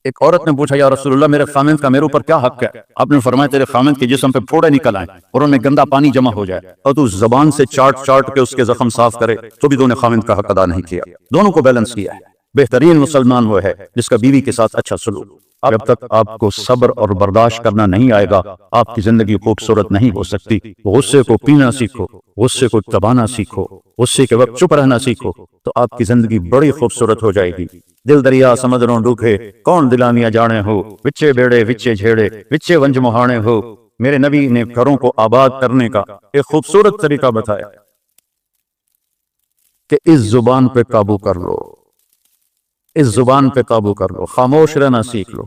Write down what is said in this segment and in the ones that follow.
ایک عورت نے پوچھا یا رسول اللہ میرے خامند کا میرے اوپر کیا حق ہے؟ آپ نے فرمایا تیرے خامند کے جسم پہ پھوڑے نکل آئیں اور ان میں گندا پانی جمع ہو جائے اور تو زبان سے چاٹ چاٹ کے اس کے زخم صاف کرے تو بھی تو نے خامند کا حق ادا نہیں کیا۔ دونوں کو بیلنس کیا ہے۔ بہترین مسلمان وہ ہے جس کا بیوی کے ساتھ اچھا سلوک۔ جب تک آپ کو صبر اور برداشت کرنا نہیں آئے گا آپ کی زندگی خوبصورت نہیں ہو سکتی۔ غصے کو پینا سیکھو، غصے کو دبانا سیکھو، غصے کے وقت چپ رہنا سیکھو تو آپ کی زندگی بڑی خوبصورت ہو جائے گی۔ دل دریا سمندروں ڈوکھے کون دلانیاں جانے ہو، وچے بیڑے وچے جھیڑے وچے ونج مہانے ہو۔ میرے نبی نے گھروں کو آباد کرنے کا ایک خوبصورت طریقہ بتایا کہ اس زبان پہ قابو کر لو، اس زبان پہ قابو کر لو، خاموش رہنا سیکھ لو۔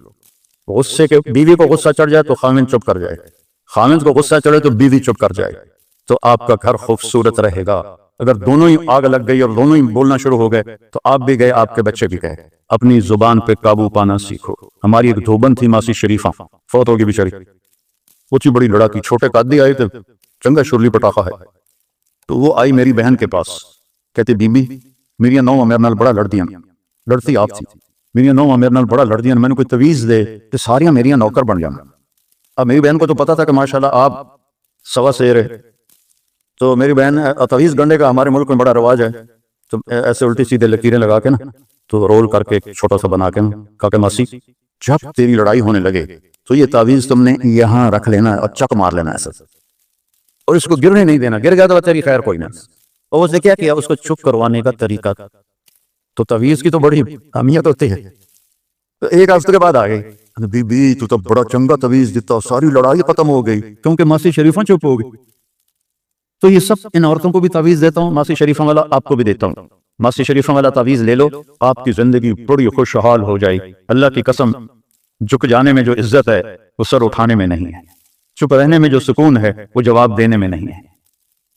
غصے کے بیوی کو غصہ چڑھ جائے تو خامند چپ کر جائے، خامند کو غصہ چڑھے تو بیوی چپ کر جائے تو آپ کا گھر خوبصورت رہے گا۔ اگر دونوں ہی آگ لگ گئی اور دونوں ہی بولنا شروع ہو گئے تو آپ بھی گئے، آپ کے بچے بھی گئے۔ اپنی زبان پہ قابو پانا سیکھو۔ ہماری ایک دھوبن تھی ماسی شریفہ، فوت ہوگی بیچاری، اونچی بڑی لڑاکی، چھوٹے قادی آئے تھے، چنگا شرلی پٹاخہ ہے، تو وہ آئی میری بہن کے پاس، کہتے بی بی میری نو میرے نال بڑا لڑدیاں، لڑتی آپ تھی، میری نو میرے نال بڑا لڑدیاں، میں نے کوئی تویز دے کہ ساریاں میریاں نوکر بن جانا۔ اب میری بہن کو تو پتا تھا کہ ماشاءاللہ آپ سوا سے رہے، تو میری بہن تویز گنڈے کا ہمارے ملک میں بڑا رواج ہے، تو ایسے الٹی سیدھے لکیریں لگا کے نا تو رول کر کے چھوٹا سا بنا کے کہا کہ ماسی جب تیری لڑائی ہونے لگے تو یہ تعویذ تم نے یہاں رکھ لینا اور چک مار لینا ایسا، اور اس کو گرنے نہیں دینا، گر گیا تو تیری خیر کوئی نہ۔ اور اس نے کیا کیا، اس کو چپ کروانے کا طریقہ، تو تعویذ کی تو بڑی اہمیت ہوتی ہے۔ تو ایک ہفتے کے بعد آ گئی، بی بی تو بڑا چنگا تعویذ دیتا، ساری لڑائی ختم ہو گئی کیونکہ ماسی شریفہ چپ ہو گئی۔ تو یہ سب ان عورتوں کو بھی تعویذ دیتا ہوں، ماسی شریفہ والا آپ کو بھی دیتا ہوں، ماسی شریفہ والا تعویذ لے لو، آپ کی زندگی بڑی خوشحال ہو جائے گی۔ اللہ کی قسم، جھک جانے میں جو عزت ہے وہ سر اٹھانے میں نہیں ہے، چپ رہنے میں جو سکون ہے وہ جواب دینے میں نہیں ہے۔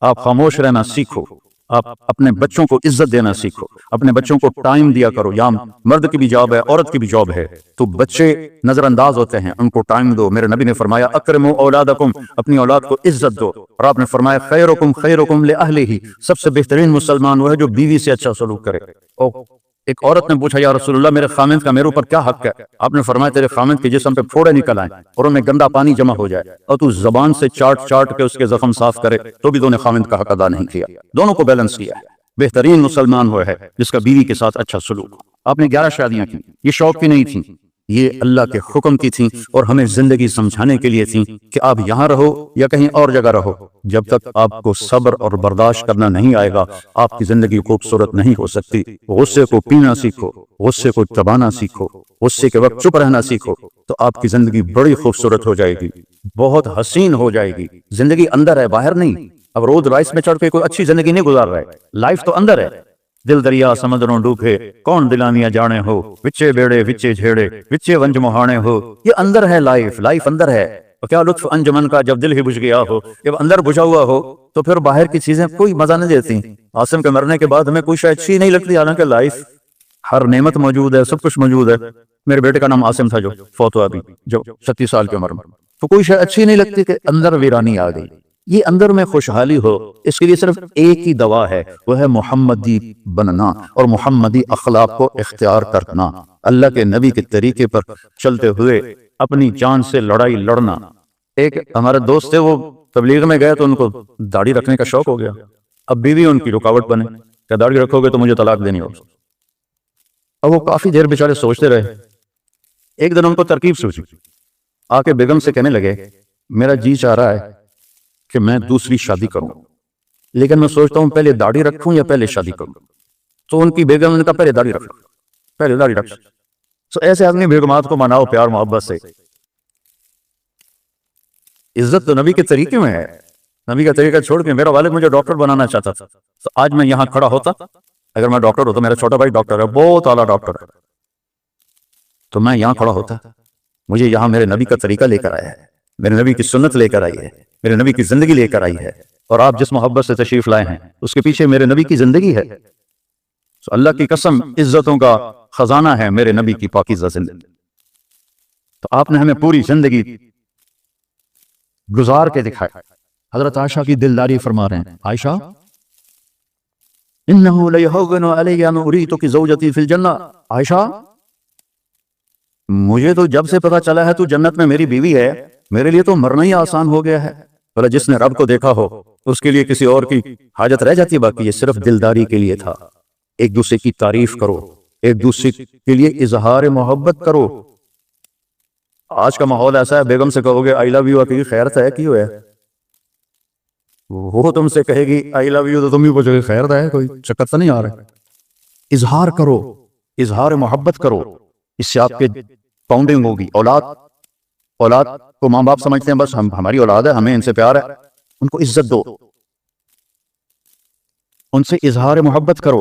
آپ خاموش رہنا سیکھو، آپ اپنے بچوں کو عزت دینا سیکھو، اپنے بچوں کو ٹائم دیا کرو۔ یا مرد کی بھی جاب ہے، عورت کی بھی جاب ہے، تو بچے نظر انداز ہوتے ہیں، ان کو ٹائم دو۔ میرے نبی نے فرمایا اکرموا اولادکم، اپنی اولاد کو عزت دو، اور آپ نے فرمایا خیرکم خیرکم لأہلہ، سب سے بہترین مسلمان وہ ہے جو بیوی سے اچھا سلوک کرے۔ ایک عورت نے پوچھا یا رسول اللہ میرے خامند کا میرے اوپر کیا حق ہے؟ آپ نے فرمایا تیرے خامند کے جسم پہ پھوڑے نکل آئیں اور ان میں گندا پانی جمع ہو جائے اور تو زبان سے چاٹ چاٹ کے اس کے زخم صاف کرے تو بھی تو نے خامند کا حق ادا نہیں کیا۔ دونوں کو بیلنس کیا ہے۔ بہترین مسلمان وہ ہے جس کا بیوی کے ساتھ اچھا سلوک۔ آپ نے 11 شادیاں کی، یہ شوق کی نہیں تھیں، یہ اللہ کے حکم کی تھیں اور ہمیں زندگی سمجھانے کے لیے تھیں کہ آپ یہاں رہو یا کہیں اور جگہ رہو۔ جب تک آپ کو صبر اور برداشت کرنا نہیں آئے گا آپ کی زندگی خوبصورت نہیں ہو سکتی۔ غصے کو پینا سیکھو، غصے کو دبانا سیکھو، غصے کے وقت چپ رہنا سیکھو تو آپ کی زندگی بڑی خوبصورت ہو جائے گی، بہت حسین ہو جائے گی۔ زندگی اندر ہے، باہر نہیں۔ اب رولز رائس میں چڑھ کے کوئی اچھی زندگی نہیں گزار رہا ہے، لائف تو اندر ہے۔ دل دریا سمندروں ڈوبے کون دلانیاں جانے ہو، وچے بیڑے وچے جھیڑے وچے ونج مہانے ہو۔ یہ اندر ہے، لائف اندر ہے۔ اور کیا لطف انجمن کا جب دل ہی بجھ گیا ہو، جب اندر بجھا ہوا ہو تو پھر باہر کی چیزیں کوئی مزہ نہیں دیتی۔ عاصم کے مرنے کے بعد ہمیں کوئی شے اچھی نہیں لگتی، حالانکہ لائف ہر نعمت موجود ہے، سب کچھ موجود ہے۔ میرے بیٹے کا نام عاصم تھا جو فوت ہوا ابھی، جو 36 سال کی عمر میں، تو کوئی شے اچھی نہیں لگتی کہ اندر ویرانی آ گئی۔ یہ اندر میں خوشحالی ہو، اس کے لیے صرف ایک ہی دوا ہے، وہ ہے محمدی بننا اور محمدی اخلاق کو اختیار کرنا، اللہ کے نبی کے طریقے پر چلتے ہوئے اپنی جان سے لڑائی لڑنا۔ ایک ہمارے دوست تھے، وہ تبلیغ میں گئے تو ان کو داڑھی رکھنے کا شوق ہو گیا، اب بیوی ان کی رکاوٹ بنے کہ داڑھی رکھو گے تو مجھے طلاق دینی ہوگی۔ اب وہ کافی دیر بیچارے سوچتے رہے، ایک دن ان کو ترکیب سوچی، آ کے بیگم سے کہنے لگے میرا جی چاہ رہا ہے کہ میں دوسری شادی کروں، لیکن میں سوچتا ہوں پہلے داڑھی رکھوں یا پہلے شادی کروں۔ تو ان کی بیگم نے کہا پہلے داڑھی رکھو، پہلے داڑھی رکھ۔ تو ایسے آدمی بیگمات کو مناؤ پیار محبت سے۔ عزت تو نبی کے طریقے میں ہے، نبی کا طریقہ چھوڑ کے میرا والد مجھے ڈاکٹر بنانا چاہتا تھا، تو آج میں یہاں کھڑا ہوتا، اگر میں ڈاکٹر ہوتا، میرا چھوٹا بھائی ڈاکٹر ہے، بہت اعلیٰ ڈاکٹر ہے، تو میں یہاں کھڑا ہوتا۔ مجھے یہاں میرے نبی کا طریقہ لے کر آیا ہے، میرے نبی کی سنت لے کر آئی ہے، میرے نبی کی زندگی لے کر آئی ہے، اور آپ جس محبت سے تشریف لائے ہیں اس کے پیچھے میرے نبی کی زندگی ہے۔ تو اللہ کی قسم عزتوں کا خزانہ ہے میرے نبی کی پاکیزہ زندگی۔ تو آپ نے ہمیں پوری زندگی گزار کے دکھایا۔ حضرت عائشہ کی دلداری فرما رہے ہیں، عائشہ انہو لیہون علی ان اریتک زوجتی فی الجنہ، عائشہ مجھے تو جب سے پتا چلا ہے تو جنت میں میری بیوی ہے، میرے لیے تو مرنا ہی آسان ہو گیا ہے۔ بولا جس نے رب کو دیکھا ہو اس کے لیے کسی اور کی حاجت رہ جاتی ہے؟ باقی یہ صرف دلداری کے لیے تھا۔ ایک دوسرے کی تعریف کرو، ایک دوسرے کے لیے اظہار محبت کرو۔ آج کا ماحول ایسا ہے، بیگم سے کہو گے آئی لو یو، کی خیر ہے کی ہوئے، وہ تم سے کہے گی آئی لو یو تو تم بھی پوچھو گے خیر ہے، کوئی چکر تو نہیں آ رہا۔ اظہار کرو، اظہار محبت کرو، اس سے آپ کے باؤنڈنگ ہوگی۔ اولاد کو ماں باپ سمجھتے ہیں بس ہماری اولاد ہے، ہمیں ان سے پیار ہے، ان کو عزت دو، ان سے اظہار محبت کرو۔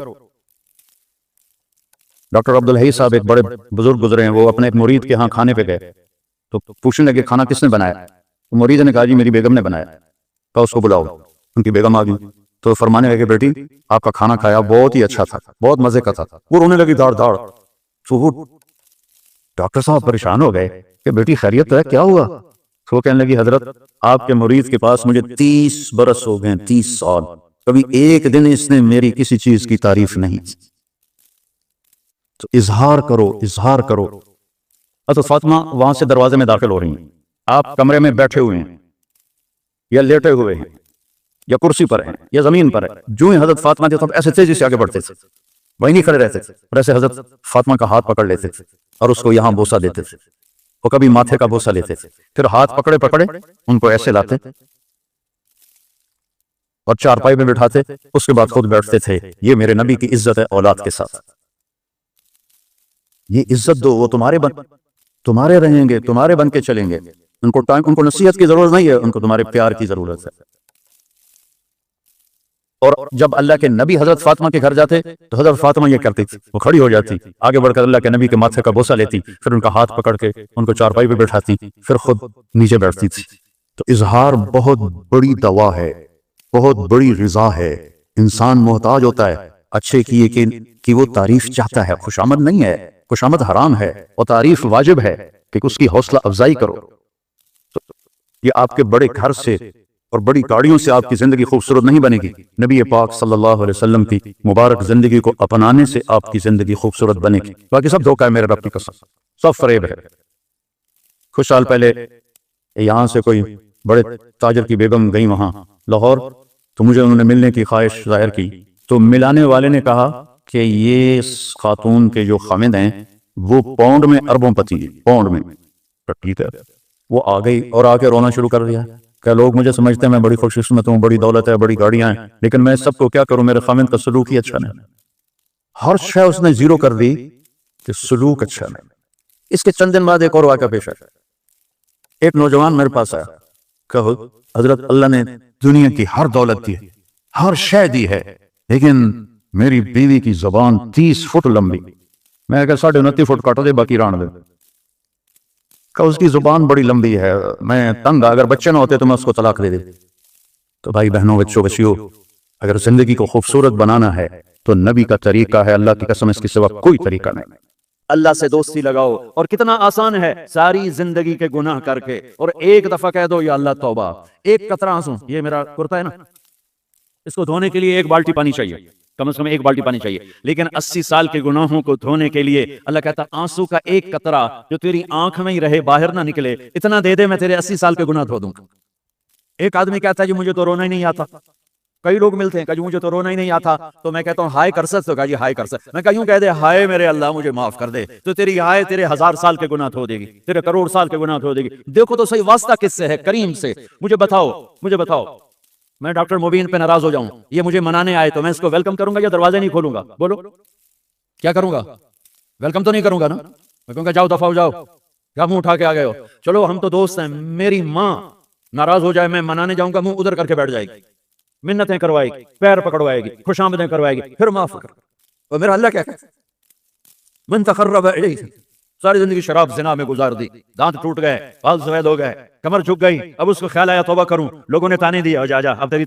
ڈاکٹر عبدالحی صاحب ایک بڑے بزرگ گزرے ہیں، وہ اپنے ایک مرید کے ہاں کھانے پہ گئے تو پوچھنے لگے کھانا کس نے بنایا؟ تو مرید نے کہا جی میری بیگم نے بنایا۔ کہا اس کو بلاؤ۔ ان کی بیگم آ گئی تو فرمانے لگے بیٹی آپ کا کھانا کھایا بہت ہی اچھا تھا، بہت مزے کا تھا۔ وہ رونے لگی دھاڑ دھاڑ۔ تو وہ ڈاکٹر صاحب پریشان ہو گئے کہ بیٹی خیریت ہے، کیا ہوا؟ تو وہ کہنے لگی حضرت آپ کے مرید کے پاس مجھے 30 برس ہو گئے، 30 سال، کبھی ایک دن اس نے میری کسی چیز کی تعریف نہیں کی۔ تو اظہار کرو، اظہار کرو۔ حضرت فاطمہ وہاں سے دروازے میں داخل ہو رہی ہیں، آپ کمرے میں بیٹھے ہوئے ہیں یا لیٹے ہوئے ہیں یا کرسی پر ہیں یا زمین پر ہیں، جو ہی حضرت فاطمہ تھے ایسے تیزی سے آگے بڑھتے تھے، وہیں نہیں کھڑے رہتے تھے، اور ایسے حضرت فاطمہ کا ہاتھ پکڑ لیتے تھے اور اس کو یہاں بوسہ دیتے تھے، وہ کبھی ماتھے کا بوسہ لیتے تھے، پھر ہاتھ پکڑے پکڑے ان کو ایسے لاتے اور چارپائی میں بٹھاتے، اس کے بعد خود بیٹھتے تھے۔ یہ میرے نبی کی عزت ہے اولاد کے ساتھ، یہ عزت دو، وہ تمہارے رہیں گے، تمہارے بن کے چلیں گے۔ ان کو نصیحت کی ضرورت نہیں ہے، ان کو تمہارے پیار کی ضرورت ہے۔ اور جب اللہ کے نبی حضرت فاطمہ کے گھر جاتے تو حضرت فاطمہ یہ کرتی تھی، وہ کھڑی ہو جاتی، آگے بڑھ کر اللہ کے نبی کے ماتھے کا بوسہ لیتی، پھر ان کا ہاتھ پکڑ کے ان کو چارپائی پہ بٹھاتی، پھر خود نیچے بیٹھتی تھی۔ تو اظہار بہت بڑی دوا ہے، بہت بڑی غذا ہے۔ انسان محتاج ہوتا ہے اچھے کی کہ وہ تعریف چاہتا ہے، خوشامد نہیں ہے، خوشامد حرام ہے، اور تعریف واجب ہے کہ اس کی حوصلہ افزائی کرو۔ تو یہ آپ کے بڑے گھر سے اور بڑی گاڑیوں سے آپ کی زندگی خوبصورت نہیں بنے گی، نبی پاک صلی اللہ علیہ وسلم کی مبارک زندگی کو اپنانے سے آپ کی زندگی خوبصورت بنے گی۔ باقی سب دھوکہ ہے، میرے رب کی قسم، سب فریب ہے۔ کچھ سال پہلے یہاں سے کوئی بڑے تاجر کی بیگم گئی وہاں لاہور، تو مجھے انہوں نے ملنے کی خواہش ظاہر کی، تو ملانے والے نے کہا کہ یہ خاتون کے جو خامد ہیں وہ پاؤنڈ میں اربوں پتی ہیں، پاؤنڈ میں۔ ٹھیک ہے، وہ آ گئی اور آ کے رونا شروع کر دیا کہ لوگ مجھے سمجھتے ہیں میں بڑی خوش قسمت ہوں، بڑی دولت ہے، بڑی گاڑیاں ہیں، لیکن میں سب کو کیا کروں، میرے خامد کا سلوک ہی اچھا نہیں۔ ہر شے اس نے زیرو کر دی کہ سلوک اچھا نہیں۔ اس کے چند دن بعد ایک اور واقعہ پیش آیا۔ ایک نوجوان میرے پاس آیا کہ حضرت اللہ نے دنیا کی ہر دولت دی ہے، ہر شے دی ہے، لیکن میری بیوی کی زبان 30 فٹ لمبی، میں کہا 29.5 فٹ کاٹو دے باقی ران دے۔ کہ اس کی زبان بڑی لمبی ہے، میں تنگ، اگر بچے نہ ہوتے تو میں اس کو طلاق دے دیتا۔ تو بھائی بہنوں، بچیوں، اگر زندگی کو خوبصورت بنانا ہے تو نبی کا طریقہ ہے، اللہ کی قسم اس کے سوا کوئی طریقہ نہیں۔ اللہ سے دوستی لگاؤ، اور کتنا آسان ہے، ساری زندگی کے گناہ کر کے اور ایک دفعہ کہہ دو یا اللہ توبہ، ایک قطرہ آنسو، یہ میرا کرتا ہے نا، اس کو دھونے کے لیے 1 بالٹی پانی چاہیے، کم از کم 1 بالٹی پانی چاہیے، لیکن 80 سال کے گناہوں کو دھونے کے لیے اللہ کہتا آنسو کا 1 قطرہ جو تیری آنکھ میں ہی رہے، باہر نہ نکلے، اتنا دے دے، میں تیرے 80 سال کے گناہ دھو دوں۔ ایک آدمی کہتا ہے جی مجھے تو رونا ہی نہیں آتا، کئی لوگ ملتے ہیں کہ مجھے تو رونا ہی نہیں آتا، تو میں کہتا ہوں ہائے کر سکتے ہو؟ کہا جی ہائے کر سکتے، میں کہوں کہہ دے ہائے میرے اللہ مجھے معاف کر دے، تو تیری ہائے تیرے 1000 سال کے گناہ دھو دے گی، تیرے کروڑ سال کے گناہ دھو دے گی۔ دیکھو تو صحیح واسطہ کس سے ہے؟ کریم سے۔ مجھے بتاؤ میں ڈاکٹر مبین پہ ناراض ہو جاؤں، یہ مجھے منانے آئے تو میں اس کو ویلکم کروں گا یا دروازے نہیں کھولوں گا؟ بولو کیا کروں گا؟ ویلکم تو نہیں کروں گا نا، میں کہوں گا جاؤ دفعہ ہو جاؤ، کیا منہ اٹھا کے آ گئے ہو؟ چلو ہم تو دوست ہیں، میری ماں ناراض ہو جائے، میں منانے جاؤں گا، منہ ادھر کر کے بیٹھ جائے گی، منتیں کروائے گی، پیر پکڑوائے گی، خوش آمدیں کروائے گی، پھر معاف کر۔ اور میرا اللہ کیا کہتا ہے؟ من تقرب الیہ، ساری زندگی شراب زنا میں گزار دی، دانت ٹوٹ گئے، بال سفید ہو گئے، کمر جھک گئی، اب اس کو خیال آیا توبہ کروں، لوگوں نے تانے دیا، جا اب تیری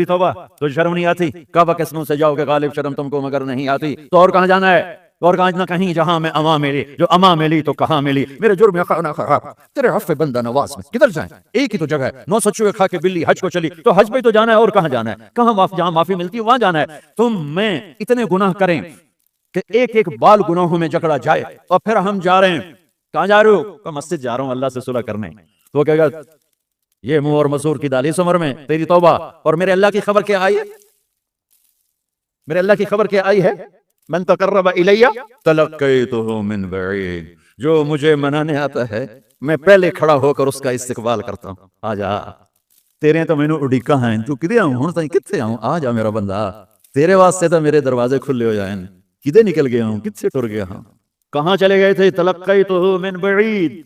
توبہ، تو شرم نہیں آتی؟ کعبہ کے سنوں سے جاؤ کہ غالب شرم تم کو مگر نہیں آتی، تو اور کہاں جانا ہے؟ اور کہاں نہ کہیں جہاں میں اما ملی، جو اما ملی تو کہاں ملی، میرے جرم خانہ خراب، تیرے عفو بندہ نواز میں کدھر جائیں؟ ایک ہی تو جگہ ہے، 900 چوہے کھا کے بلی حج کو چلی، تو حج پہ تو جانا ہے، اور کہاں جانا ہے؟ کہاں جہاں معافی ملتی ہے وہاں جانا ہے۔ تم میں اتنے گناہ کریں کہ ایک بال گناہوں میں جکڑا جائے، اور پھر ہم جا رہے ہیں کہاں جا رہے ہو؟ کہ مسجد جا رہا ہوں اللہ سے صلح کرنے. تو وہ کہے گا یہ منہ اور مسور کی دال اس عمر میں تیری توبہ. اور میرے اللہ کی خبر کیا آئی ہے؟ میرے اللہ کی خبر کیا آئی ہے؟ من تقرب الی تلقیتہ من بعید. جو مجھے منانے آتا ہے میں پہلے کھڑا ہو کر اس کا استقبال کرتا ہوں. آ جا تیرے تو مینوں اڈیکا ہیں, تو کدے آؤں ہن تائیں کتھے آؤں؟ آ جا میرا بندہ, تیرے واسطے تو میرے دروازے کھلے ہو جائیں. کدے نکل گیا ہوں, کتھے ٹر گیا ہوں, کہاں چلے گئے تھے؟ تلقیتہ من بعید.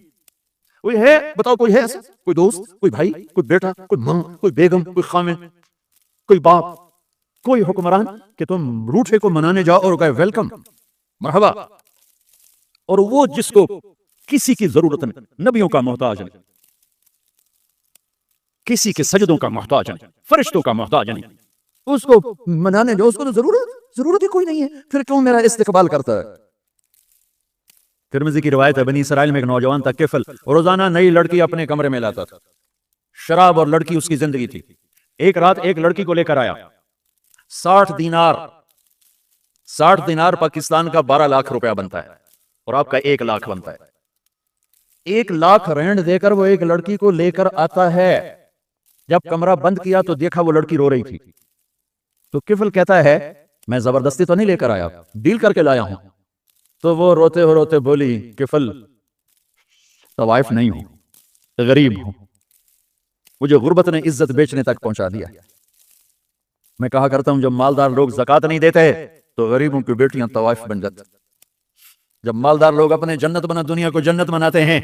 کوئی ہے بتاؤ, کوئی ہے ایسا؟ کوئی دوست, کوئی بھائی, کوئی بیٹا, کوئی ماں, کوئی بیگم, کوئی خامن, کوئی باپ, کوئی حکمران کہ تم روٹھے کو منانے جاؤ اور کہے ویلکم مرحبا. اور وہ جس کو کسی کی ضرورت نہیں, نبیوں کا محتاج نہیں, کسی کے سجدوں کا محتاج نہیں, فرشتوں کا محتاج نہیں, اس کو منانے جو اس کو تو ضرورت ہی کوئی نہیں ہے, پھر کیوں میرا استقبال کرتا ہے؟ ترمذی کی روایت ہے, بنی اسرائیل میں ایک نوجوان تھا کفل, روزانہ نئی لڑکی اپنے کمرے میں لاتا تھا. شراب اور لڑکی اس کی زندگی تھی. ایک رات ایک لڑکی کو لے کر آیا. 60 دینار پاکستان کا 12 لاکھ روپیہ بنتا ہے, اور آپ کا 1 لاکھ بنتا ہے. 1 لاکھ رینڈ دے کر وہ ایک لڑکی کو لے کر آتا ہے. جب کمرہ بند کیا تو دیکھا وہ لڑکی رو رہی تھی. تو کفل کہتا ہے میں زبردستی تو نہیں لے کر آیا, ڈیل کر کے لایا ہوں. تو وہ روتے بولی کفل طوائف نہیں ہوں, غریب ہوں, مجھے غربت نے عزت بیچنے تک پہنچا دیا. میں کہا کرتا ہوں جب مالدار لوگ زکوٰۃ نہیں دیتے تو غریبوں کی بیٹیاں طوائف بن جاتی. جب مالدار لوگ اپنے جنت بنا دنیا کو جنت بناتے ہیں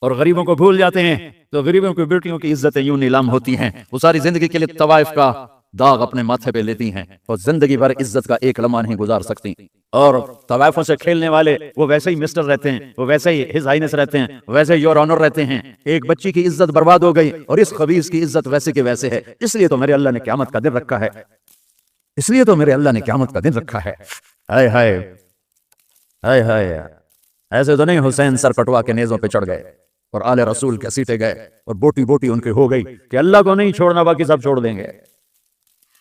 اور غریبوں کو بھول جاتے ہیں تو غریبوں کی بیٹیوں کی عزتیں یوں نیلام ہوتی ہیں. وہ ساری زندگی کے لیے طوائف کا داغ اپنے ماتھے پہ لیتی ہیں اور زندگی بھر عزت کا ایک لمحہ نہیں گزار سکتی. اور طوائفوں سے کھیلنے والے وہ ویسے ہی مسٹر رہتے ہیں, وہ ویسے ہی ہز ہائنس رہتے ہیں, ویسے ہی یور آنر رہتے ہیں. ایک بچی کی عزت برباد ہو گئی اور اس خبیث کی عزت ویسے کے ویسے ہے. اس لیے تو میرے اللہ نے قیامت کا دن رکھا ہے, اس لیے تو میرے اللہ نے قیامت کا دن رکھا ہے. ہائے ہائے ہائے ہائے, ایسے تو نہیں حسین سر کٹوا کے نیزوں پہ چڑھ گئے اور آل رسول کے سیٹے گئے اور بوٹی بوٹی ان کے ہو گئی کہ اللہ کو نہیں چھوڑنا باقی سب چھوڑ دیں گے.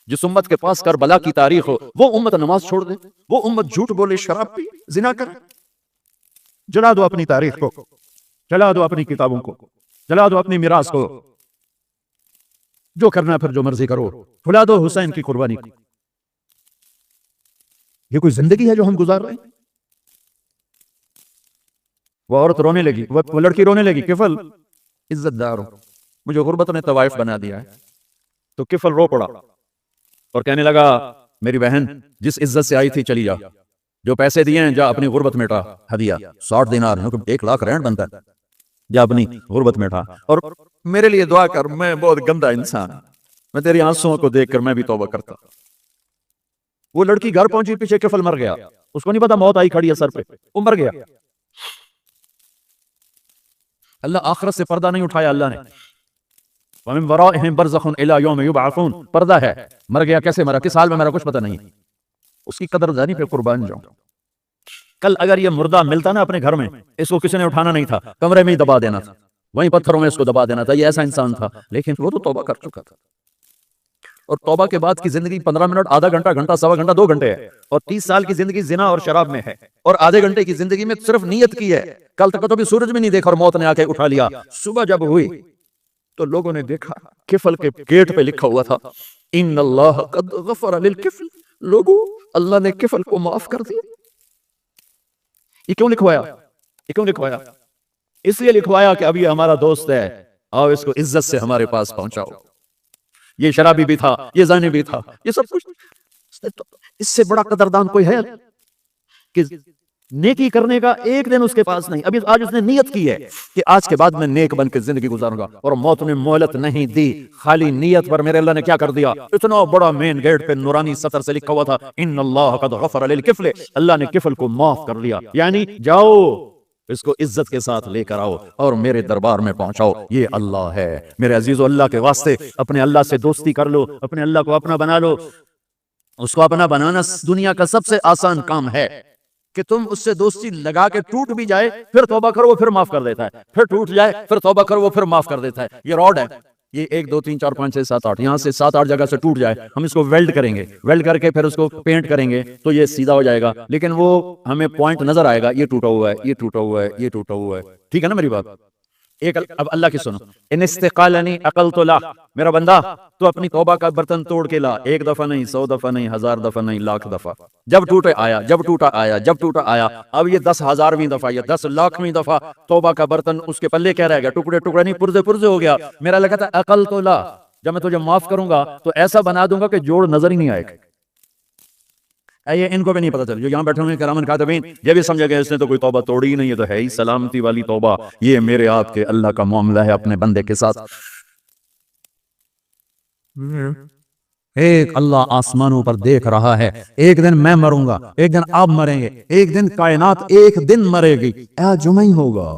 جس امت کے پاس کربلا کی تاریخ ہو وہ امت نماز چھوڑ دے, وہ امت جھوٹ بولے, شراب پی, زنا کرے. جلا دو اپنی تاریخ کو, جلا دو اپنی کتابوں کو, جلا دو اپنی میراث کو, جو کرنا پھر جو مرضی کرو, بھلا دو حسین کی قربانی کو. یہ کوئی زندگی ہے جو ہم گزار رہے ہیں؟ وہ عورت رونے لگی, وہ لڑکی رونے لگی, کفل عزت دار ہو, مجھے غربت نے طوائف بنا دیا ہے. تو کفل رو پڑا اور کہنے لگا میری بہن جس عزت سے آئی تھی چلی جا, جو پیسے دیے ہیں جا اپنی غربت مٹا. ہدیہ 60 دینار 1 لاکھ رینڈ بنتا ہے, جا اپنی غربت مٹا اور میرے لیے دعا کر, میں بہت گندا انسان, میں تیری آنسوؤں کو دیکھ کر میں بھی توبہ کرتا. وہ لڑکی گھر پہنچی, پیچھے کفل مر گیا. اس کو نہیں پتا موت آئی کھڑی ہے سر پہ, وہ مر گیا. اللہ آخرت سے پردہ نہیں اٹھایا اللہ نے. وَمِن وَرَائِهِمْ بَرْزَخٌ إِلَى يَوْمِ يُبْعَثُونَ, پردہ ہے. مر گیا, کیسے مرا, کس حال میں مرا, کچھ پتہ نہیں. اس کی قدر دانی پہ قربان جاؤں. کل اگر یہ مردہ ملتا نا اپنے گھر میں, اس کو کسی نے اٹھانا نہیں تھا, کمرے میں ہی دبا دینا تھا, وہیں پتھروں میں اس کو دبا دینا تھا. یہ ایسا انسان تھا, لیکن وہ تو توبہ کر چکا تھا. اور توبہ کے بعد کی زندگی 15 منٹ, آدھا گھنٹہ, گھنٹہ, سوا گھنٹہ, 2 گھنٹے ہے. اور 30 سال کی زندگی زنا اور شراب میں ہے, اور آدھے گھنٹے کی زندگی میں صرف نیت کی ہے. کل تک تو بھی سورج بھی نہیں دیکھا اور موت نے آ کے اٹھا لیا. صبح جب ہوئی تو لوگوں نے دیکھا کفل کے گیٹ پہ لکھا ہوا تھا ان اللہ قد غفر للکفل. لوگوں, اللہ نے کفل کو معاف کر دیا. یہ کیوں لکھوایا؟ یہ کیوں لکھوایا؟ اس لیے لکھوایا کہ اب یہ ہمارا دوست ہے, آؤ اس کو عزت سے ہمارے پاس پہنچاؤ. یہ شرابی بھی تھا, یہ زانی بھی تھا, یہ سب کچھ. اس سے بڑا قدردان کوئی ہے کہ نیکی کرنے کا ایک دن اس کے پاس نہیں. ابھی آج اس نے نیت کی ہے کہ آج کے بعد میں نیک بن کے زندگی گزاروں گا, اور موت نے مہلت نہیں دی. خالی نیت پر میرے اللہ نے کیا کر دیا, اتنا بڑا مین گیٹ پہ نورانی سطر سے لکھا ہوا تھا ان اللہ قد غفر للکفل. اللہ نے کفل کو معاف کر لیا. یعنی جاؤ اس کو عزت کے ساتھ لے کر آؤ اور میرے دربار میں پہنچاؤ. یہ اللہ ہے. میرے عزیزو, اللہ کے واسطے اپنے اللہ سے دوستی کر لو, اپنے اللہ کو اپنا بنا لو. اس کو اپنا بنانا دنیا کا سب سے آسان کام ہے کہ تم اس سے دوستی لگا کے ٹوٹ بھی جائے پھر توبہ کرو وہ پھر معاف کر دیتا ہے, پھر ٹوٹ جائے پھر توبہ کرو وہ پھر معاف کر دیتا ہے. یہ راڈ ہے, یہ 1 2 3 4 5 6 7 8 یہاں سے 7 8 جگہ سے ٹوٹ جائے, ہم اس کو ویلڈ کریں گے, ویلڈ کر کے پھر اس کو پینٹ کریں گے تو یہ سیدھا ہو جائے گا, لیکن وہ ہمیں پوائنٹ نظر آئے گا, یہ ٹوٹا ہوا ہے, یہ ٹوٹا ہوا ہے, یہ ٹوٹا ہوا ہے. ٹھیک ہے نا میری بات؟ ایک اب اللہ کی سنو, ان استقالنی عقلت لا, میرا بندہ تو اپنی توبہ کا برتن توڑ کے لا, 1 دفعہ نہیں, 100 دفعہ نہیں, 1000 دفعہ نہیں, 1,00,000 دفعہ. جب ٹوٹے آیا, جب ٹوٹا آیا, جب ٹوٹا آیا, اب یہ 10,000ویں دفعہ یا 10,00,000ویں دفعہ توبہ کا برتن اس کے پلے کیا رہ گیا؟ ٹکڑے ٹکڑے نہیں, پرزے پرزے ہو گیا. میرا لگا تھا عقلت لا, جب میں تجھے معاف کروں گا تو ایسا بنا دوں گا کہ جوڑ نظر ہی نہیں آئے گا. یہ ان کو بھی نہیں پتا چل, جو یہاں بیٹھے ہوئے کرامن کاتبین یہ بھی سمجھا گیا اس نے تو کوئی توبہ توڑی ہی نہیں, یہ تو ہے ہی سلامتی والی توبہ. یہ میرے آپ کے اللہ کا معاملہ ہے اپنے بندے کے ساتھ. ایک اللہ آسمانوں پر دیکھ رہا ہے, ایک دن میں مروں گا, ایک دن آپ مریں گے, ایک دن کائنات ایک دن مرے گی. آج جمعہ ہی ہوگا,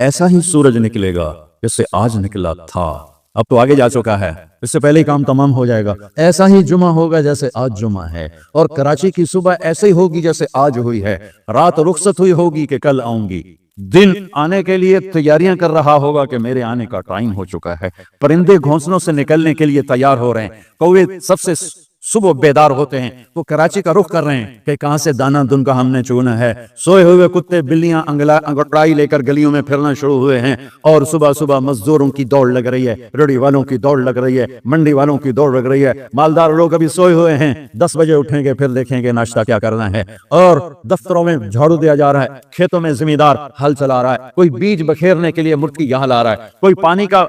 ایسا ہی سورج نکلے گا جس سے آج نکلا تھا. اب تو آگے جا چکا ہے, اس سے پہلے ہی کام تمام ہو جائے گا. ایسا ہی جمعہ ہوگا جیسے آج جمعہ ہے, اور کراچی کی صبح ایسے ہی ہوگی جیسے آج ہوئی ہے. رات رخصت ہوئی ہوگی کہ کل آؤں گی. دن آنے کے لیے تیاریاں کر رہا ہوگا کہ میرے آنے کا ٹائم ہو چکا ہے. پرندے گھونسلوں سے نکلنے کے لیے تیار ہو رہے ہیں. کوے سب سے صبح بیدار ہوتے ہیں, وہ کراچی کا رخ کر رہے ہیں کہ کہاں سے دانہ دن کا ہم نے چونا ہے. سوئے ہوئے کتے بلیاں انگڑائی لے کر گلیوں میں پھرنا شروع ہوئے ہیں, اور صبح صبح مزدوروں کی دوڑ لگ رہی ہے, ریڑھی والوں کی دوڑ لگ رہی ہے, منڈی والوں کی دوڑ لگ رہی ہے. مالدار لوگ ابھی سوئے ہوئے ہیں, 10 بجے اٹھیں گے, پھر دیکھیں گے ناشتہ کیا کرنا ہے. اور دفتروں میں جھاڑو دیا جا رہا ہے, کھیتوں میں زمیندار ہل چلا رہا ہے, کوئی بیج بکھیرنے کے لیے مٹھی یہاں لا رہا ہے, کوئی پانی کا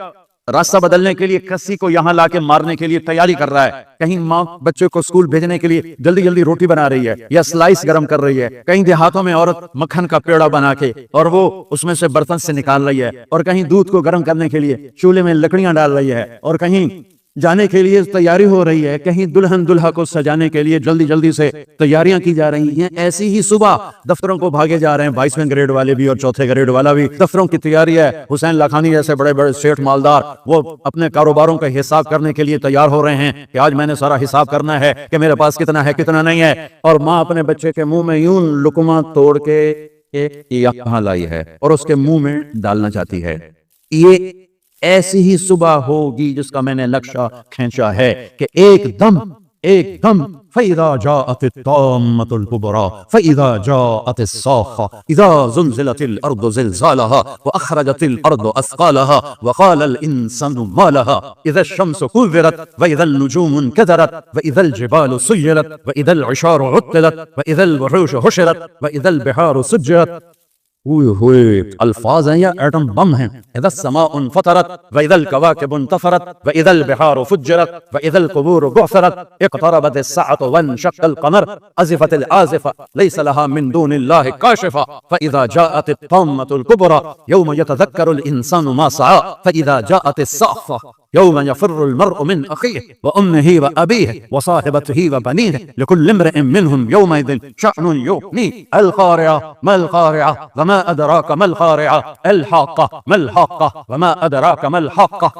راستہ بدلنے کے لیے کسی کو یہاں لا کے مارنے کے لیے تیاری کر رہا ہے. کہیں ماں بچے کو اسکول بھیجنے کے لیے جلدی جلدی روٹی بنا رہی ہے یا سلائس گرم کر رہی ہے. کہیں دیہاتوں میں عورت مکھن کا پیڑا بنا کے اور وہ اس میں سے برتن سے نکال رہی ہے, اور کہیں دودھ کو گرم کرنے کے لیے چولہے میں لکڑیاں ڈال رہی ہے, اور کہیں جانے کے لیے تیاری ہو رہی ہے, کہیں دلہن دلہا کو سجانے کے لیے جلدی جلدی سے تیاریاں کی جا رہی ہیں. ایسی ہی صبح دفتروں کو بھاگے جا رہے ہیں, 22ویں گریڈ والے بھی اور 4تھے گریڈ والا بھی. دفتروں کی تیاری ہے, حسین لاکھانی جیسے بڑے بڑے سیٹھ مالدار وہ اپنے کاروباروں کا حساب کرنے کے لیے تیار ہو رہے ہیں کہ آج میں نے سارا حساب کرنا ہے کہ میرے پاس کتنا ہے کتنا نہیں ہے. اور ماں اپنے بچے کے منہ میں یوں لقمہ توڑ کے یہاں لائی ہے اور اس کے منہ میں ڈالنا چاہتی ہے. یہ ایسی ہی صبح ہوگی جس کا میں نے نقشہ کھینچا ہے کہ ایک دم فَإِذَا جَاءَتِ الطَّامَّةُ الْكُبْرَى فَإِذَا جَاءَتِ الصَّاخَّةُ إِذَا زُلْزِلَتِ الْأَرْضُ زِلْزَالَهَا وَأَخْرَجَتِ الْأَرْضُ أَثْقَالَهَا وَقَالَ الْإِنسَانُ مَا لَهَا إِذَا الشَّمْسُ كُوِّرَتْ وَإِذَا النُّجُومُ انكَدَرَتْ وَإِذَا الْجِبَالُ سُيِّرَتْ وَإِذَا الْعِشَارُ عُطِّلَتْ وَإِذَا الْوُحُوشُ حُشِرَتْ وَإِذَا الْبِحَارُ سُجِّرَتْ. ہوئے الفاظ ہیں یا ایٹم بم ہیں. اذا السماء انفطرت واذا الكواكب انتثرت واذا البحار فجرت واذا القبور بعثرت اقتربت الساعة وانشق القمر ازفت الآزفة ليس لها من دون الله كاشفة فاذا جاءت الطامة الكبرى يوم يتذكر الانسان ما سعى فاذا جاءت الصاخة يوم يفر المرء من أخيه وأمه وأبيه وصاحبته وبنيه لكل امرئ منهم يومئذ شأن يغنيه. القارعة ما القارعة وما أدراك ما القارعة الحاقة ما الحاقة وما أدراك ما الحاقة.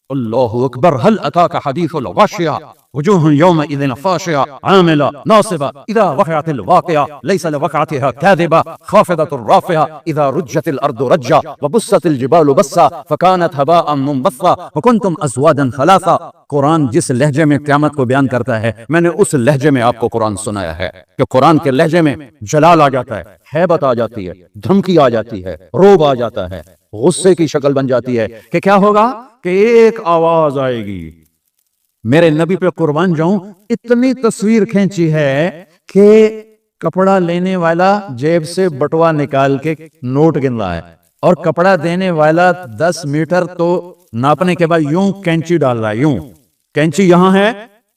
الله أكبر. هل أتاك حديث الغاشية وجوه يومئذ خاشعة عاملة ناصبة إذا وقعت الواقعة ليس لوقعتها كاذبة خافضة رافعة إذا رجت الأرض رجا وبست الجبال بسا فكانت هباء منبثا وكنتم أزواجا ثلاثا. قرآن جس لہجے میں قیامت کو بیان کرتا ہے میں نے اس لہجے میں آپ کو قرآن سنایا ہے کہ قرآن کے لہجے میں جلال آ جاتا ہے, ہیبت آ جاتی ہے, دھمکی آ جاتی ہے, روب آ جاتا ہے, غصے کی شکل بن جاتی ہے کہ کیا ہوگا کہ ایک آواز آئے گی. میرے نبی پہ قربان جاؤں, اتنی تصویر کھینچی ہے کہ کپڑا لینے والا جیب سے بٹوا نکال کے نوٹ گن رہا ہے, اور کپڑا دینے والا 10 میٹر تو ناپنے کے بعد یوں کینچی ڈال رہا ہے. یوں کینچی یہاں ہے,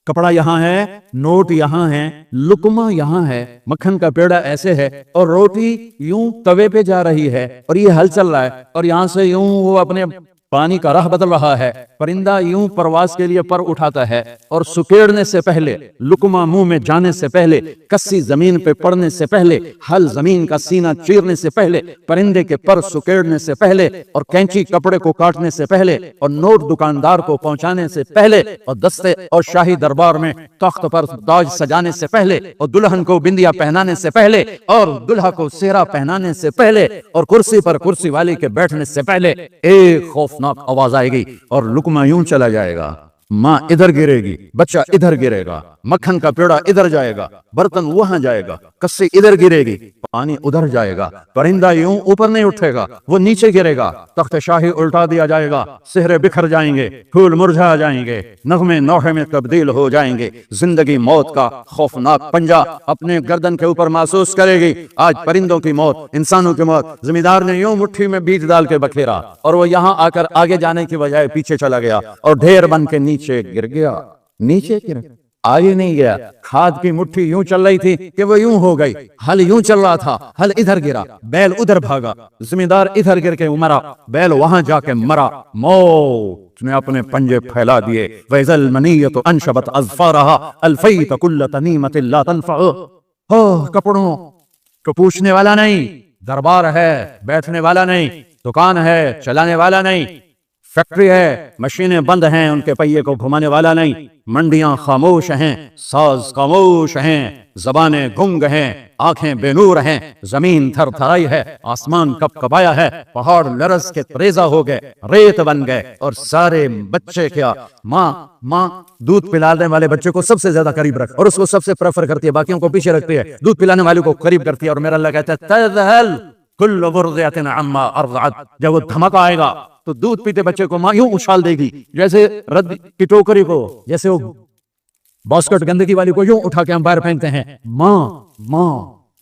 کپڑا یہاں ہے, نوٹ یہاں ہے, لقمہ یہاں ہے, مکھن کا پیڑا ایسے ہے, اور روٹی یوں توے پہ جا رہی ہے, اور یہ ہل چل رہا ہے, اور یہاں سے یوں وہ اپنے پانی کا راہ بدل رہا ہے. پرندہ یوں پرواز کے لیے پر اٹھاتا ہے, اور سکیڑنے سے پہلے, لقمہ منہ میں جانے سے پہلے, کسی زمین پہ پڑنے سے پہلے, ہل زمین کا سینہ چیرنے سے پہلے, پرندے کے پر سکیڑنے سے پہلے, اور کینچی کپڑے کو کاٹنے سے پہلے, اور نوٹ دکاندار کو پہنچانے سے پہلے, اور دستے اور شاہی دربار میں تخت پر تاج سجانے سے پہلے, اور دلہن کو بندیا پہنانے سے پہلے, اور دلہا کو سیرا پہنانے سے پہلے, اور کرسی پر کرسی والی کے بیٹھنے سے پہلے ایک خوفناک خوفناک آواز آئے گی اور لقمہ یوں چلا جائے گا، ماں ادھر گرے گی، بچہ ادھر گرے گا، مکھن کا پیڑا ادھر جائے گا، برتن وہاں جائے گا، کسی ادھر گرے گی، پانی ادھر جائے گا، پرندہ یوں اوپر نہیں اٹھے گا، وہ نیچے گرے گا، تخت شاہی الٹا دیا جائے گا، سہرے بکھر جائیں گے، پھول مرجھا جائیں گے، نغمے نوحے میں تبدیل ہو جائیں گے، زندگی موت کا خوفناک پنجہ اپنے گردن کے اوپر محسوس کرے گی۔ آج پرندوں کی موت، انسانوں کی موت، زمیندار نے یوں مٹھی میں بیج ڈال کے بکھیرا اور وہ یہاں آ کر آگے جانے کی بجائے پیچھے چلا گیا اور ڈھیر بن کے نیچے گر گیا، نیچے گر گیا، آگے نہیں گیا۔ کھاد کی مٹھی یوں چل رہی تھی کہ وہ یوں ہو گئی، ہل یوں چل رہا تھا، ہل ادھر گرا، بیل ادھر بھاگا، زمیندار ادھر گر کے مرا، بیل وہاں جا کے مرا، موت نے اپنے پنجے پھیلا دیے۔ وَإِذَا الْمَنِيَّةُ أَنْشَبَتْ أَظْفَارَهَا أَلْفَيْتَ كُلَّ تَمِيمَةٍ لَا تَنْفَعُ۔ کپڑوں کو پوچھنے والا نہیں، دربار ہے بیٹھنے والا نہیں، دکان ہے چلانے والا نہیں، فیکٹری ہے مشینیں بند ہیں ان کے پہیے کو گھمانے والا نہیں، منڈیاں خاموش ہیں، ساز خاموش ہیں، زبانیں گنگ ہیں، آنکھیں بے نور ہیں، زمین تھر تھرائی ہے، آسمان کپ کپایا ہے، پہاڑ لرز کے ریزہ ہو گئے، ریت بن گئے، اور سارے بچے کیا، ماں دودھ پلانے والے بچے کو سب سے زیادہ قریب رکھ اور اس کو سب سے پریفر کرتی ہے، باقیوں کو پیچھے رکھتی ہے، دودھ پلانے والے کو قریب کرتی ہے، اور میرا اللہ کہتا ہے تذہل کل مرضعۃ عما ارضعت، جب وہ دھمکہ آئے گا تو دودھ پیتے بچے کو ماں یوں اچھال دے گی جیسے رد کی ٹوکری کو، جیسے وہ باسکٹ گندگی والی کو یوں اٹھا کے ہم باہر پھینکتے ہیں۔ ماں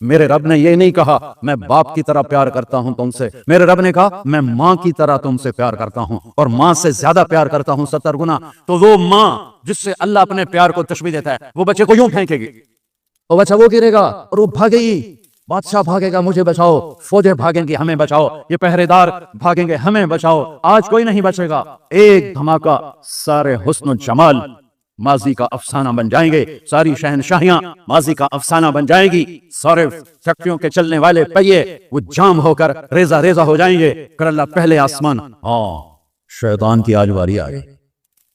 میرے رب نے یہ نہیں کہا میں باپ کی طرح پیار کرتا ہوں تم سے، میرے رب نے کہا میں ماں کی طرح تم سے پیار کرتا ہوں، اور ماں سے زیادہ پیار کرتا ہوں 70 گنا۔ تو وہ ماں جس سے اللہ اپنے پیار کو تشبیہ دیتا ہے، وہ بچے کو یوں پھینکے گی، وہ بچہ وہ گرے گا اور وہ بھاگے گی، بادشاہ بھاگے گا مجھے بچاؤ، فوجیں بھاگیں گی ہمیں بچاؤ، یہ پہرے دار بھاگیں گے ہمیں بچاؤ، آج کوئی نہیں بچے گا۔ ایک دھماکہ، سارے حسن و جمال ماضی کا افسانہ بن جائیں گے، ساری شہنشاہیاں ماضی کا افسانہ بن جائیں گی، سارے فیکٹریوں کے چلنے والے پہیے وہ جام ہو کر ریزہ ریزہ ہو جائیں گے۔ کر اللہ پہلے آسمان، شیطان کی آج باری آ گئی۔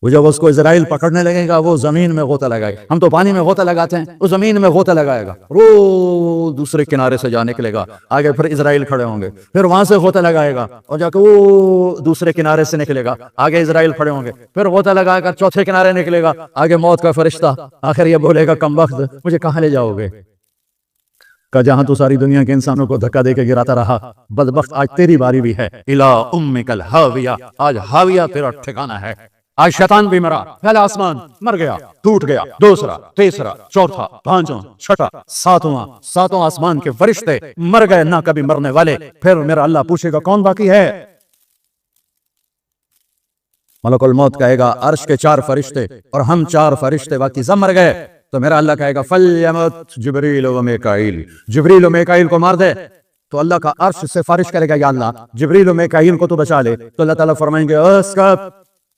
وہ جب اس کو اسرائیل پکڑنے لگے گا وہ زمین میں غوطہ لگائے گا، ہم تو پانی میں غوطہ لگاتے ہیں، وہ زمین میں غوطہ لگائے گا، وہ دوسرے کنارے سے جا نکلے گا، آگے پھر اسرائیل کھڑے ہوں گے، پھر وہاں سے غوطہ لگائے گا اور جا کے وہ دوسرے کنارے سے نکلے گا، آگے اسرائیل کھڑے ہوں گے، پھر غوطہ لگا کر چوتھے کنارے نکلے گا، آگے موت کا فرشتہ، آخر یہ بولے گا کم وقت مجھے کہاں لے جاؤ گے؟ کہ جہاں تو ساری دنیا کے انسانوں کو دھکا دے کے گراتا رہا، بدبخت آج تیری باری بھی ہے، الا امک الہاویہ، آج ہاویہ تیرا ٹھکانہ ہے۔ آج شیطان بھی مرا، پہلا آسمان مر گیا، ٹوٹ گیا، دوسرا، تیسرا، چوتھا، پانچواں، چھٹا، ساتواں آسمان کے فرشتے مر گئے، نہ کبھی مرنے والے۔ پھر میرا اللہ پوچھے گا کون باقی ہے؟ ملک الموت کہے گا عرش کے 4 فرشتے اور ہم 4 فرشتے باقی سب مر گئے، تو میرا اللہ کہے گا فلیمت جبریل و میکائیل، جبریل و میکائیل کو مار دے۔ تو اللہ کا عرش سے سفارش کرے گا یا اللہ جبریل و میکائیل کو تو بچا لے، تو اللہ تعالیٰ فرمائیں گے اسکت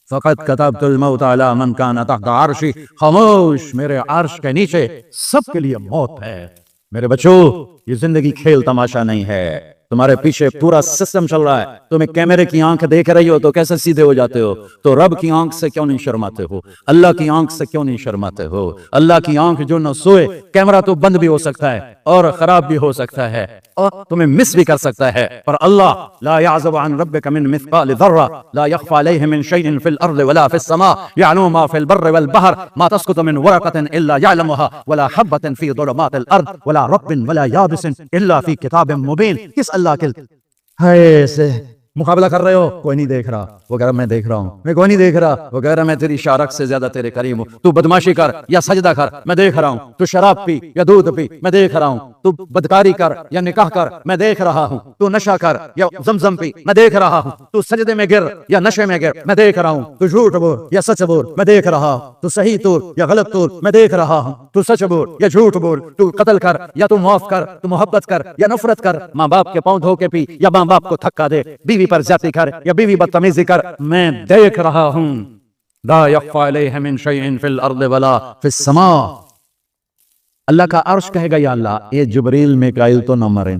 فقط كتبت الموت على من كان تحت عرشی، خاموش، میرے عرش کے نیچے سب کے لیے موت ہے۔ میرے بچوں، یہ زندگی کھیل تماشا نہیں ہے، تمہارے پیچھے پورا سسٹم چل رہا ہے، تمہیں کیمرے کی آنکھ دیکھ رہی ہو تو کیسے سیدھے ہو جاتے ہو؟ تو رب کی آنکھ سے کیوں نہیں شرماتے ہو؟ اللہ کی آنکھ سے کیوں نہیں شرماتے ہو؟ اللہ کی آنکھ جو نہ سوئے، کیمرہ تو بند بھی ہو سکتا ہے اور خراب بھی ہو سکتا ہے اور تمہیں مس بھی کر سکتا ہے، پر اللہ لا يعزب عن ربك من مثقال ذرة لا يخفى عليه من شيء في الأرض ولا في السماء يعلم ما في البر والبحر ما تسقط من ورقة إلا يعلمها ولا حبة في ظلمات الأرض ولا رطب ولا يابس إلا في كتاب مبين۔ کس اللہ کے ایسے مقابلہ کر رہے ہو؟ کوئی نہیں دیکھ رہا، وہ کہہ رہا میں دیکھ رہا ہوں، میں کوئی نہیں دیکھ رہا، وہ کہہ رہا میں تیری شارک سے زیادہ تیرے قریب ہوں، تو بدماشی کر یا سجدہ کر میں دیکھ رہا ہوں، تو شراب پی یا دودھ پی میں دیکھ رہا ہوں، تو بدکاری کر یا نکاح کر میں دیکھ رہا ہوں، تو نشہ کر یا زمزم پی میں دیکھ رہا ہوں، تو سجدے میں گر یا نشے میں گر میں دیکھ رہا ہوں، تو جھوٹ بول یا سچ بول میں دیکھ رہا ہوں، تو صحیح طور یا غلط طور میں دیکھ رہا ہوں، تو سچ بول یا جھوٹ بول، تو قتل کر یا تو معاف کر، تو محبت کر یا نفرت کر، ماں باپ کے پاؤں دھو کے پی یا ماں باپ کو تھکا دے، بیوی پر زیادتی کر یا بیوی بدتمیزی کر، میں دیکھ رہا ہوں۔ لا يخفى عليه من شيء في الارض ولا في السماء۔ اللہ کا عرش کہے گا یا اللہ یہ جبریل میکائیل تو نہ مریں،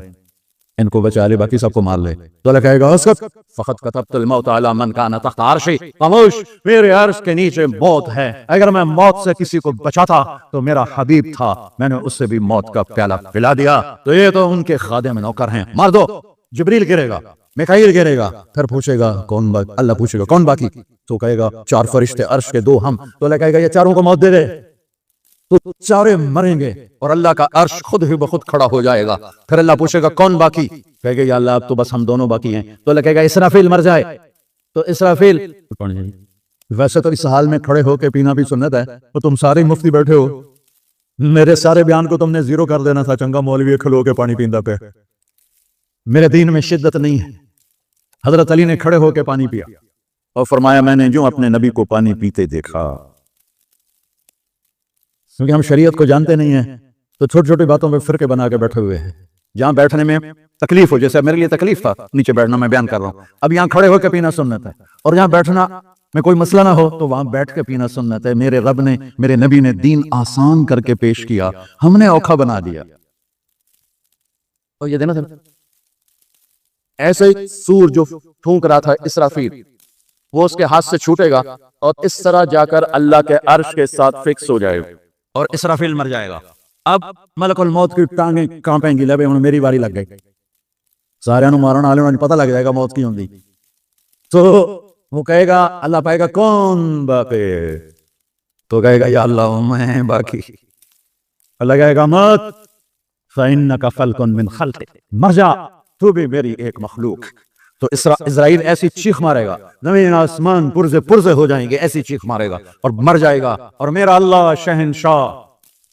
ان کو بچا لے باقی سب کو مار لے، تو اللہ کہے گا اسکت فقط كتبت الموت على من كان تحت عرشی، خاموش، میرے عرش کے نیچے موت ہے، اگر میں موت سے کسی کو بچاتا تو میرا حبیب تھا، میں نے اس سے بھی موت کا پیالہ پلا دیا، تو یہ تو ان کے خادم نوکر ہیں، مار دو۔ جبریل گرے گا، میکائیل گرے گا، پھر پوچھے گا کون باقی، اللہ پوچھے گا کون باقی، تو کہے گا 4 فرشتے عرش کے 2 ہم، تو اللہ کہے گا یہ چاروں کو موت دے دے، تو چارے مریں گے اور اللہ کا عرش خود ہی بخود کھڑا ہو جائے گا۔ پھر اللہ پوچھے گا کون باقی، کہے گا یا اللہ اب تو بس ہم دونوں باقی ہیں، تو اللہ کہے گا اسرافیل مر جائے، تو اسرافیل، ویسے تو اس حال میں کھڑے ہو کے پینا بھی سنت ہے، تو تم سارے مفتی بیٹھے ہو، میرے سارے بیان کو تم نے زیرو کر دینا تھا، چنگا مولوی کھلو کے پانی پیندا پہ، میرے دین میں شدت نہیں ہے۔ حضرت علی نے کھڑے ہو کے پانی پیا اور فرمایا میں نے جو اپنے نبی کو پانی پیتے دیکھا، کیونکہ ہم شریعت کو جانتے نہیں ہیں تو چھوٹی چھوٹی باتوں پہ فرقے بنا کے بیٹھے ہوئے ہیں، جہاں بیٹھنے میں تکلیف ہو، جیسے میرے لیے تکلیف تھا نیچے بیٹھنا، میں بیان کر رہا ہوں، اب یہاں کھڑے ہو کے پینا سنت ہے، اور جہاں بیٹھنا میں کوئی مسئلہ نہ ہو تو وہاں بیٹھ کے پینا سنت ہے۔ میرے رب نے، میرے نبی نے دین آسان کر کے پیش کیا، ہم نے اوکھا بنا دیا۔ اور یہ دینا تھا ایسے ہی سور جو پھونک رہا تھا اسرافیل، وہ اس کے ہاتھ سے چھوٹے گا اور اس طرح جا کر اللہ کے عرش کے ساتھ فکس ہو جائے گا اور اسرافیل مر جائے گا۔ اب ملک الموت کی ٹانگیں کانپیں گی، لبے میری باری لگ گئی، سارے مارن والے انہیں پتہ لگ جائے گا موت کی ہوندی، تو وہ کہے گا، اللہ پائے گا کون باقی، تو کہے گا یا اللہ میں باقی، اللہ کہے گا مت فَإِنَّكَ فَلْكٌ مِّنْ خَلْقِ، مر جا تو بھی میری ایک مخلوق، تو اسرائیل ایسی چیخ مارے گا، زمین آسمان پرزے پرزے ہو جائیں گے، ایسی چیخ مارے گا اور مر جائے گا، اور میرا اللہ شہنشاہ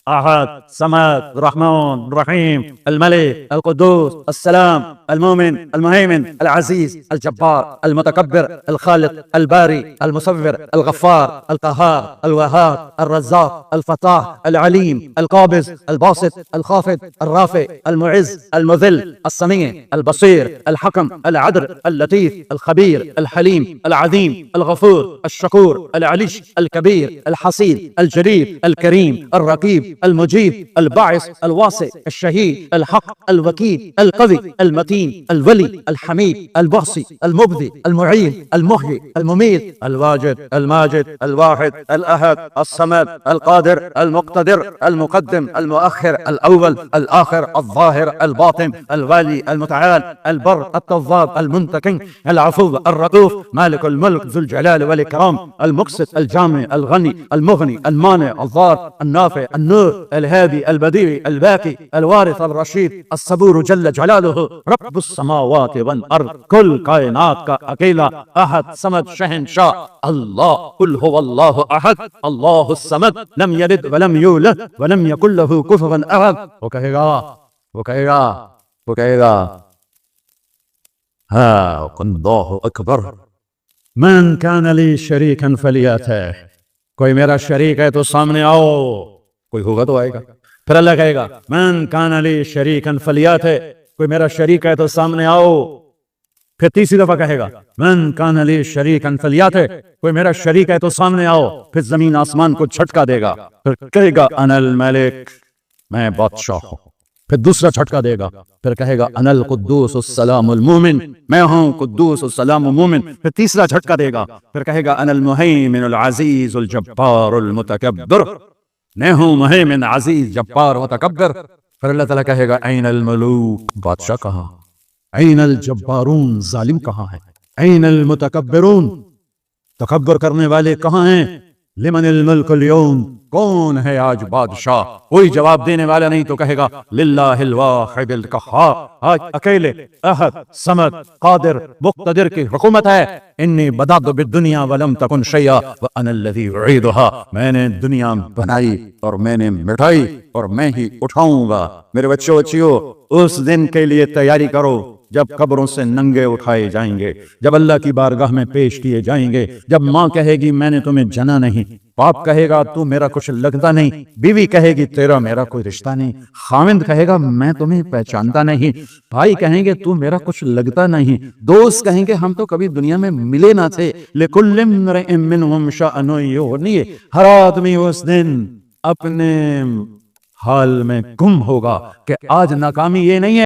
احد صمد رحمان رحیم الملك القدوس السلام المؤمن المهيمن العزيز الجبار المتكبر الخالق الباري المصور الغفار القهار الوهاب الرزاق الفتاح العليم القابض الباسط الخافض الرافع المعز المذل السميع البصير الحكم العدل اللطيف الخبير الحليم العظيم الغفور الشكور العلي الكبير الحصيد الجليل الكريم الرقيب المجيب الباعث الواسع الشهيد الحق الوكيل القوي المتين الولي الحميد الباسي المبدي المعين المحيي المميت الواجد الماجد الواحد الأحد الصمد القادر المقتدر المقدم المؤخر الأول الآخر الظاهر الباطن الوالي المتعال البر التواب المنتقم العفو الرؤوف مالك الملك ذو الجلال والإكرام المقسط الجامع الغني المغني المانع الضار النافع النور الهادي البديع الباقي الوارث الرشيد الصبور جل جلاله رب السماوات والارض، کل کائنات کا اکیلا احد صمد شہنشاہ اللہ، قل هو اللہ احد اللہ الصمد لم یلد ولم یولد ولم یکن له کفوا احد۔ وہ کہے گا ہاں اللہ اکبر، من کان لی شریکا فلیاتہ، کوئی میرا شریک ہے تو سامنے آؤ، کوئی ہوگا تو آئے گا۔ پھر اللہ کہے گا من کان لی شریکا فلیاتہ، کوئی میرا شریک ہے تو سامنے آؤ۔ پھر تیسری دفعہ کہے گا من کان لی شریکا فلیاتہ، کوئی میرا شریک ہے تو سامنے آؤ۔ پھر زمین آسمان کو جھٹکا دے گا، پھر کہے گا انا الملک، میں بادشاہ ہوں۔ پھر دوسرا جھٹکا دے گا، پھر کہے گا انا القدوس السلام المومن، میں ہوں قدوس السلام مومن۔ پھر تیسرا جھٹکا دے گا، پھر کہے گا انا المہیمن العزیز الجبار المتکبر، میں ہوں مہیمن عزیز جبار متکبر۔ پھر اللہ تعالیٰ کہے گا این الملوک، بادشاہ کہاں، این الجبارون، ظالم کہاں ہے، این المتکبرون، تکبر کرنے والے کہاں ہیں، لمن الملک اليوم، کون ہے آج بادشاہ؟ کوئی جواب دینے والا نہیں، تو کہے گا للہ الواحد القہار، آج اکیلے احد صمد قادر مقتدر کی حکومت ہے۔ انی بدأت بالدنیا ولم تکن شیئا وانا الذی اعیدها، میں نے دنیا بنائی اور میں نے مٹائی اور میں ہی اٹھاؤں گا۔ میرے بچیوں، اس دن کے لیے تیاری کرو جب قبروں سے ننگے اٹھائے جائیں گے، جب اللہ کی بارگاہ میں پیش کیے جائیں گے، جب ماں کہے گی میں نے تمہیں جنا نہیں، باپ کہے گا تو میرا کچھ لگتا نہیں، بیوی کہے گی تیرا میرا کوئی رشتہ نہیں، خاوند کہے گا میں تمہیں پہچانتا نہیں، بھائی کہیں گے تو میرا کچھ لگتا نہیں، دوست کہیں گے ہم تو کبھی دنیا میں ملے نہ تھے۔ لِكُلِّ امْرِئٍ مِّنْهُمْ شَأْنٌ يُغْنِيهِ، ہر آدمی اس دن اپنے حال میں گم ہوگا کہ آج ناکامی یہ نہیں ہے